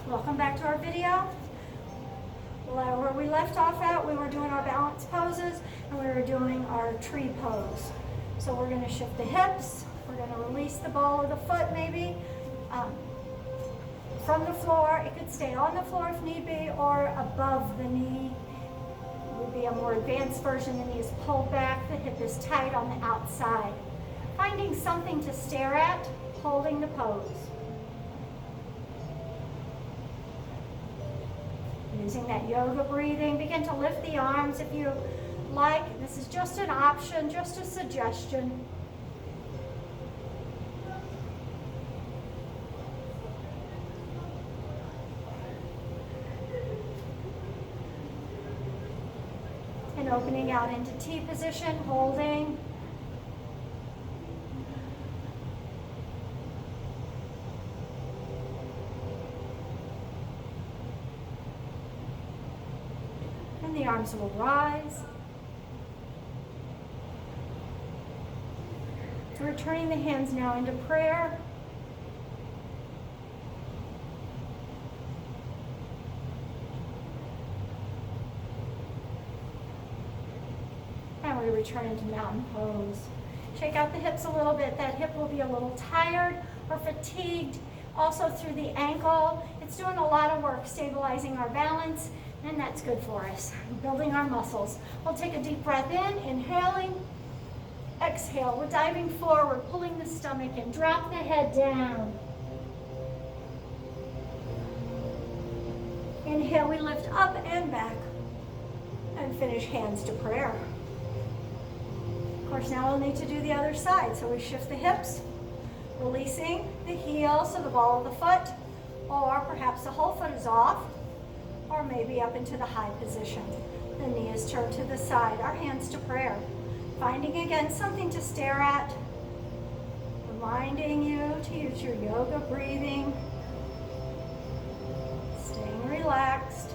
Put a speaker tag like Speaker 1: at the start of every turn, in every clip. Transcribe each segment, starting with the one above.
Speaker 1: Welcome back to our video. Where we left off at, we were doing our balance poses and we were doing our tree pose. So we're going to shift the hips. We're going to release the ball of the foot maybe from the floor. It could stay on the floor if need be, or above the knee. It would be a more advanced version. The knee is pulled back, the hip is tight on the outside. Finding something to stare at, holding the pose. Using that yoga breathing, begin to lift the arms if you like. This is just an option, just a suggestion. And opening out into T position, holding. And the arms will rise. So we're turning the hands now into prayer. And we return into mountain pose. Shake out the hips a little bit. That hip will be a little tired or fatigued. Also through the ankle. It's doing a lot of work stabilizing our balance. And that's good for us, building our muscles. We'll take a deep breath in, inhaling, exhale. We're diving forward, pulling the stomach in. Drop the head down. Inhale, we lift up and back. And finish hands to prayer. Of course, now we'll need to do the other side. So we shift the hips, releasing the heel, so the ball of the foot, or perhaps the whole foot is off, or maybe up into the high position. The knee is turned to the side, our hands to prayer. Finding again something to stare at, reminding you to use your yoga breathing, staying relaxed.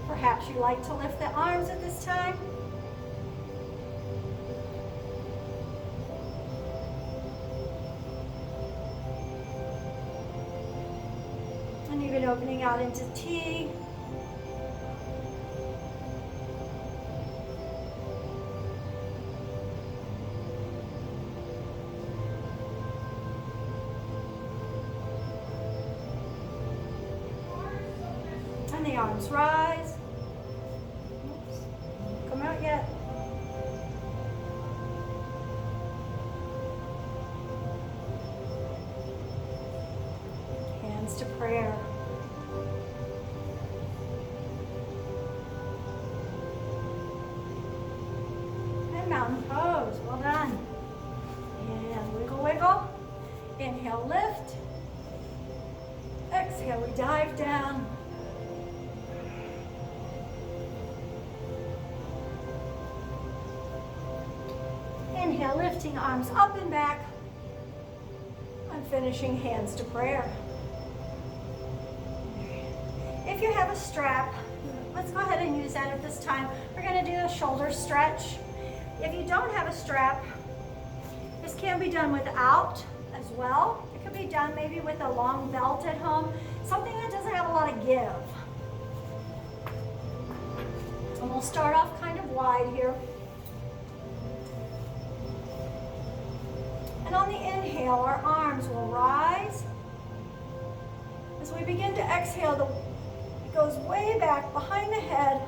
Speaker 1: Perhaps you like to lift the arms at this time. And even opening out into T. And the arms rise. Oops. Come out yet. Hands to prayer. And mountain pose. Well done. And wiggle, wiggle. Inhale, lift. Exhale, we dive down. Inhale, lifting arms up and back. And finishing hands to prayer. If you have a strap, let's go ahead and use that at this time. We're going to do a shoulder stretch. If you don't have a strap, this can be done without as well. It could be done maybe with a long belt at home, something that doesn't have a lot of give. And we'll start off kind of wide here. And on the inhale, our arms will rise. As we begin to exhale, it goes way back behind the head,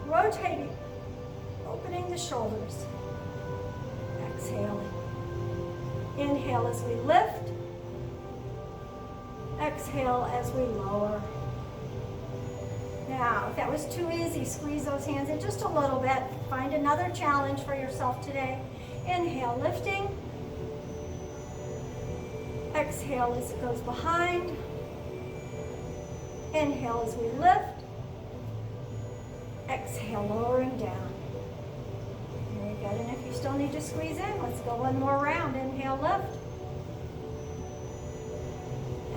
Speaker 1: rotating, opening the shoulders. Exhaling. Inhale as we lift. Exhale as we lower. Now, if that was too easy, squeeze those hands in just a little bit. Find another challenge for yourself today. Inhale, lifting. Exhale as it goes behind. Inhale as we lift. Exhale, lowering down. Very good. And if you still need to squeeze in, let's go one more round. Inhale, lift.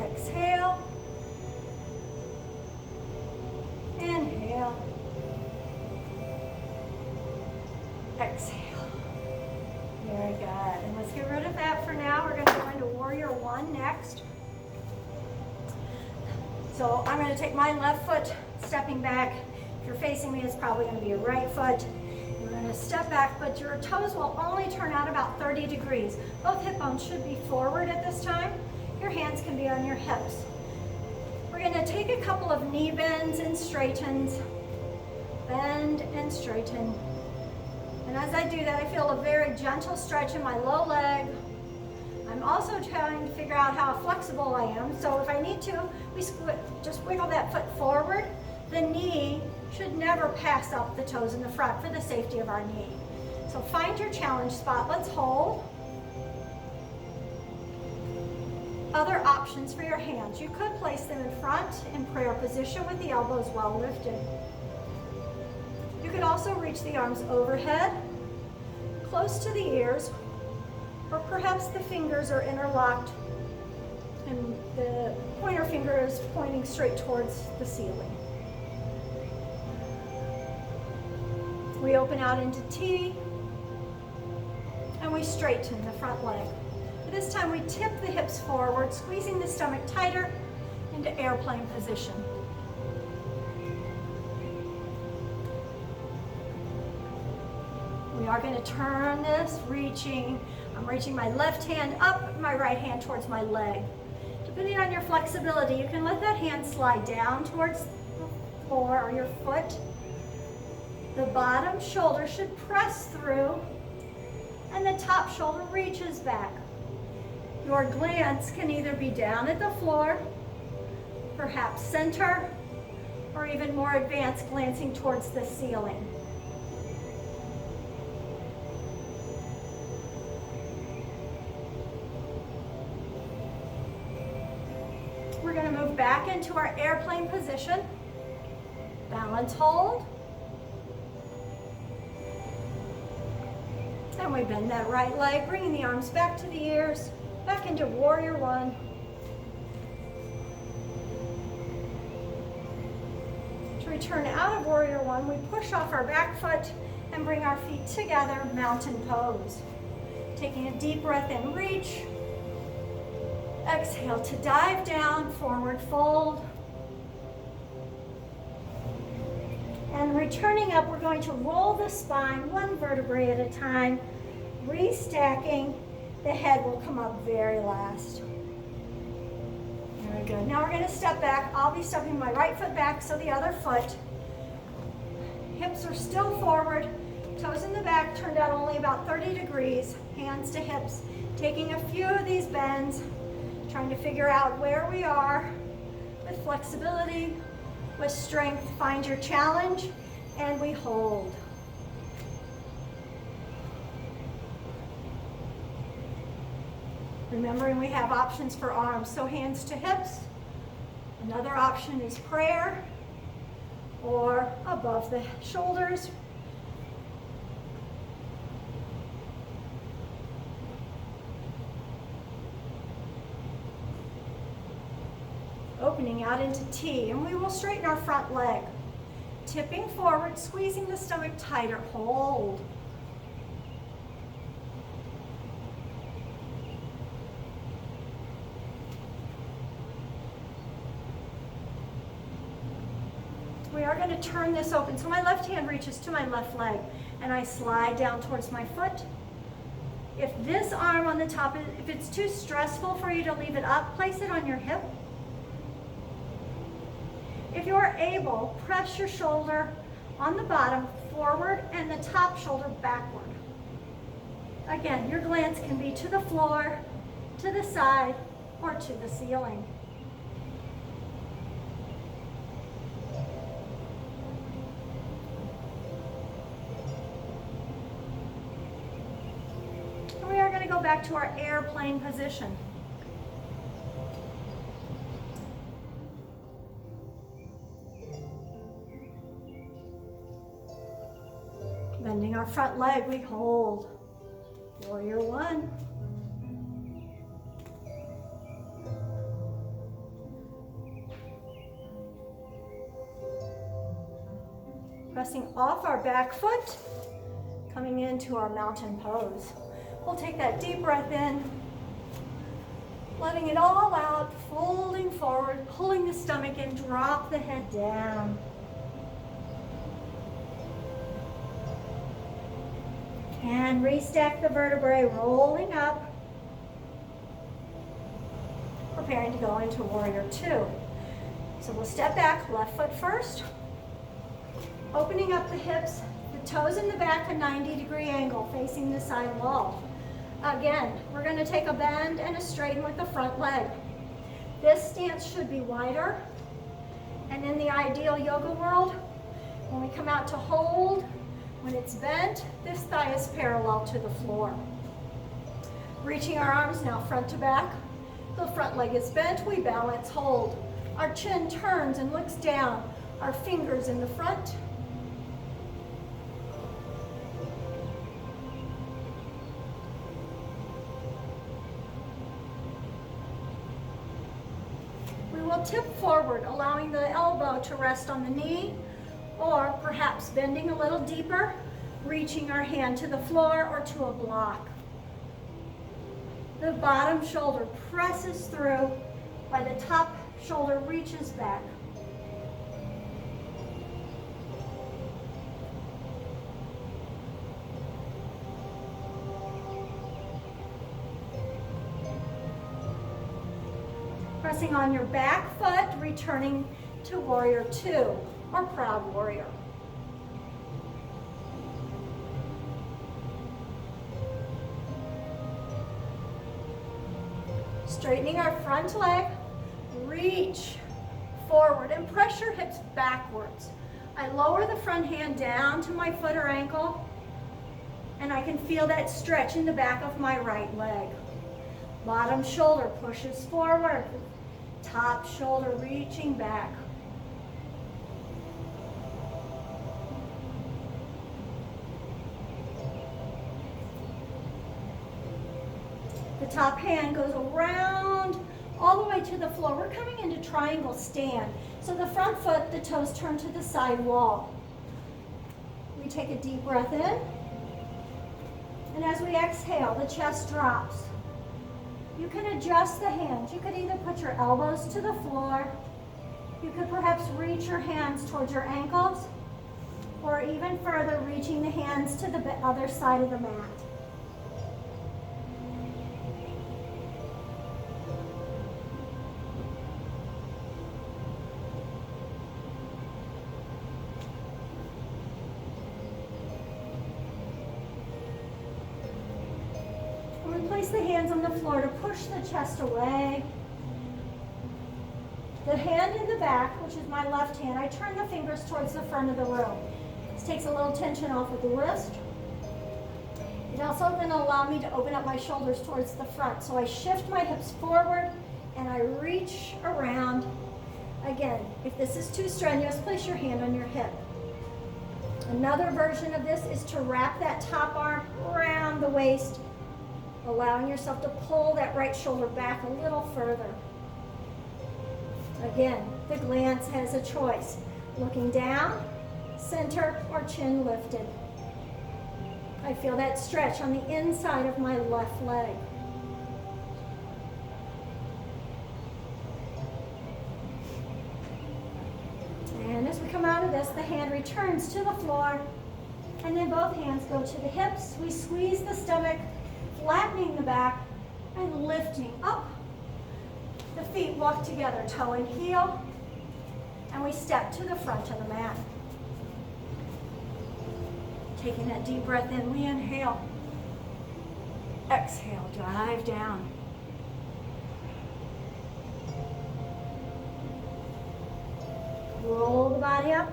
Speaker 1: Exhale. Inhale. Exhale. Very good. Good. And let's get rid of that for now. We're going to go into warrior one next. So I'm going to take my left foot, stepping back. If you're facing me, it's probably going to be your right foot. You're going to step back, but your toes will only turn out about 30 degrees. Both hip bones should be forward at this time. Your hands can be on your hips. We're going to take a couple of knee bends and straightens. Bend and straighten. And as I do that, I feel a very gentle stretch in my low leg. I'm also trying to figure out how flexible I am. So if I need to, just wiggle that foot forward. The knee should never pass up the toes in the front for the safety of our knee. So find your challenge spot. Let's hold. Other options for your hands. You could place them in front in prayer position with the elbows well lifted. You could also reach the arms overhead, close to the ears, or perhaps the fingers are interlocked and the pointer finger is pointing straight towards the ceiling. We open out into T and we straighten the front leg. This time we tip the hips forward, squeezing the stomach tighter into airplane position. We are going to turn this, I'm reaching my left hand up, my right hand towards my leg. Depending on your flexibility, you can let that hand slide down towards the floor or your foot. The bottom shoulder should press through and the top shoulder reaches back. Your glance can either be down at the floor, perhaps center, or even more advanced, glancing towards the ceiling. We're going to move back into our airplane position. Balance hold. And we bend that right leg, bringing the arms back to the ears. Back into warrior one. To return out of warrior one, we push off our back foot and bring our feet together, mountain pose. Taking a deep breath in, reach. Exhale to dive down, forward fold. And returning up, we're going to roll the spine one vertebrae at a time, restacking. The head will come up very last. Very good. Now we're going to step back. I'll be stepping my right foot back, so the other foot. Hips are still forward. Toes in the back, turned out only about 30 degrees. Hands to hips. Taking a few of these bends. Trying to figure out where we are with flexibility, with strength. Find your challenge, and we hold. Remembering we have options for arms, so hands to hips. Another option is prayer or above the shoulders. Opening out into T, and we will straighten our front leg. Tipping forward, squeezing the stomach tighter, hold. We are going to turn this open. So my left hand reaches to my left leg and I slide down towards my foot. If this arm on the top, if it's too stressful for you to leave it up, place it on your hip. If you're able, press your shoulder on the bottom forward and the top shoulder backward. Again, your glance can be to the floor, to the side, or to the ceiling. And we are going to go back to our airplane position. Bending our front leg, we hold. Warrior one. Pressing off our back foot, coming into our mountain pose. We'll take that deep breath in, letting it all out, folding forward, pulling the stomach in, drop the head down. And restack the vertebrae, rolling up, preparing to go into warrior two. So we'll step back, left foot first, opening up the hips, the toes in the back, a 90-degree angle facing the side wall. Again, we're going to take a bend and a straighten with the front leg. This stance should be wider, and in the ideal yoga world, when we come out to hold, when it's bent, this thigh is parallel to the floor. Reaching our arms now front to back. The front leg is bent, we balance, hold. Our chin turns and looks down, our fingers in the front. We will tip forward, allowing the elbow to rest on the knee, or perhaps bending a little deeper, reaching our hand to the floor or to a block. The bottom shoulder presses through while the top shoulder reaches back. Pressing on your back foot, returning to warrior two, or proud warrior. Straightening our front leg, reach forward and press your hips backwards. I lower the front hand down to my foot or ankle, and I can feel that stretch in the back of my right leg. Bottom shoulder pushes forward, top shoulder reaching back. The top hand goes around all the way to the floor. We're coming into triangle stand. So the front foot, the toes turn to the side wall. We take a deep breath in. And as we exhale, the chest drops. You can adjust the hands. You could either put your elbows to the floor. You could perhaps reach your hands towards your ankles, or even further, reaching the hands to the other side of the mat. Place the hands on the floor to push the chest away. The hand in the back, which is my left hand, I turn the fingers towards the front of the room. This takes a little tension off of the wrist. It's also going to allow me to open up my shoulders towards the front. So I shift my hips forward and I reach around. Again, if this is too strenuous, place your hand on your hip. Another version of this is to wrap that top arm around the waist, allowing yourself to pull that right shoulder back a little further. Again, the glance has a choice. Looking down, center, or chin lifted. I feel that stretch on the inside of my left leg. And as we come out of this, the hand returns to the floor, and then both hands go to the hips. We squeeze the stomach, flattening the back and lifting up. The feet walk together, toe and heel, and we step to the front of the mat. Taking that deep breath in, we inhale. Exhale, dive down. Roll the body up.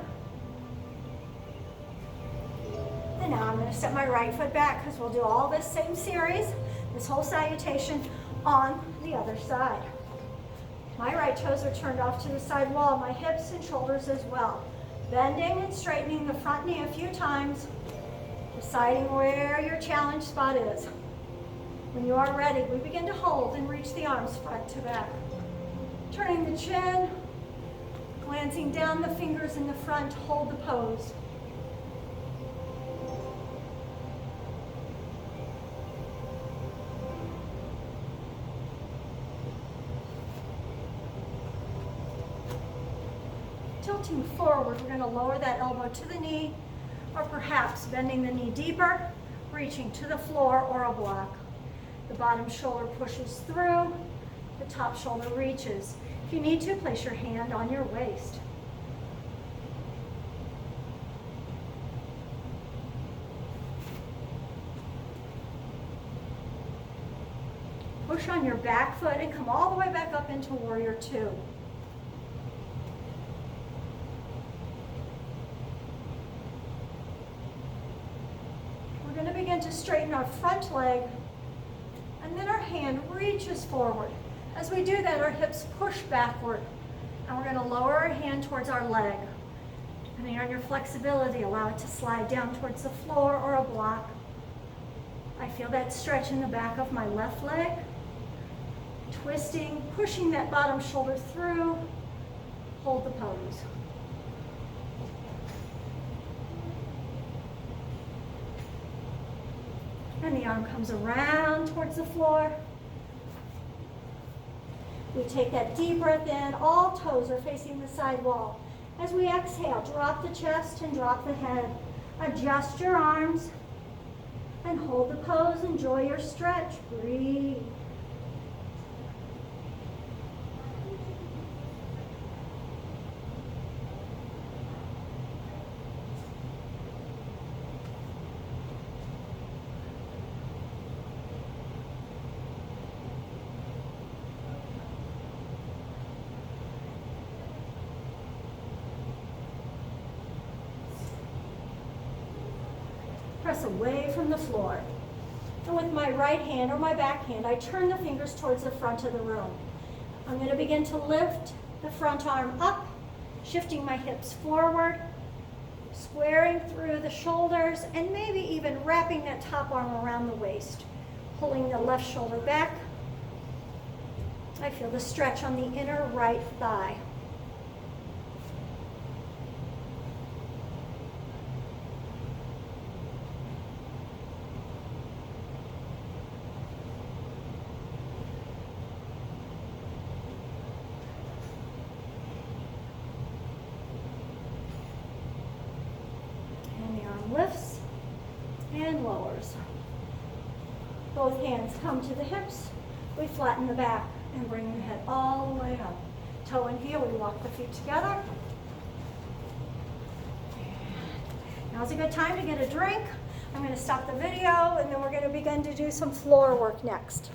Speaker 1: And now I'm going to step my right foot back because we'll do all this same series, this whole salutation on the other side. My right toes are turned off to the side wall, my hips and shoulders as well. Bending and straightening the front knee a few times, deciding where your challenge spot is. When you are ready, we begin to hold and reach the arms front to back. Turning the chin, glancing down the fingers in the front, hold the pose. tilting forward, we're going to lower that elbow to the knee, or perhaps bending the knee deeper, reaching to the floor or a block. The bottom shoulder pushes through, the top shoulder reaches. If you need to, place your hand on your waist. Push on your back foot and come all the way back up into Warrior Two. We're going to begin to straighten our front leg, and then our hand reaches forward. As we do that, our hips push backward, and we're going to lower our hand towards our leg. Depending on your flexibility, allow it to slide down towards the floor or a block. I feel that stretch in the back of my left leg. Twisting, pushing that bottom shoulder through. Hold the pose. And the arm comes around towards the floor. We take that deep breath in. All toes are facing the side wall. As we exhale, drop the chest and drop the head. Adjust your arms and hold the pose. Enjoy your stretch. Breathe. Press away from the floor. And with my right hand or my back hand, I turn the fingers towards the front of the room. I'm going to begin to lift the front arm up, shifting my hips forward, squaring through the shoulders, and maybe even wrapping that top arm around the waist, pulling the left shoulder back. I feel the stretch on the inner right thigh. Lifts and lowers. Both hands come to the hips. We flatten the back and bring the head all the way up. Toe and heel, we walk the feet together. Now's a good time to get a drink. I'm going to stop the video and then we're going to begin to do some floor work next.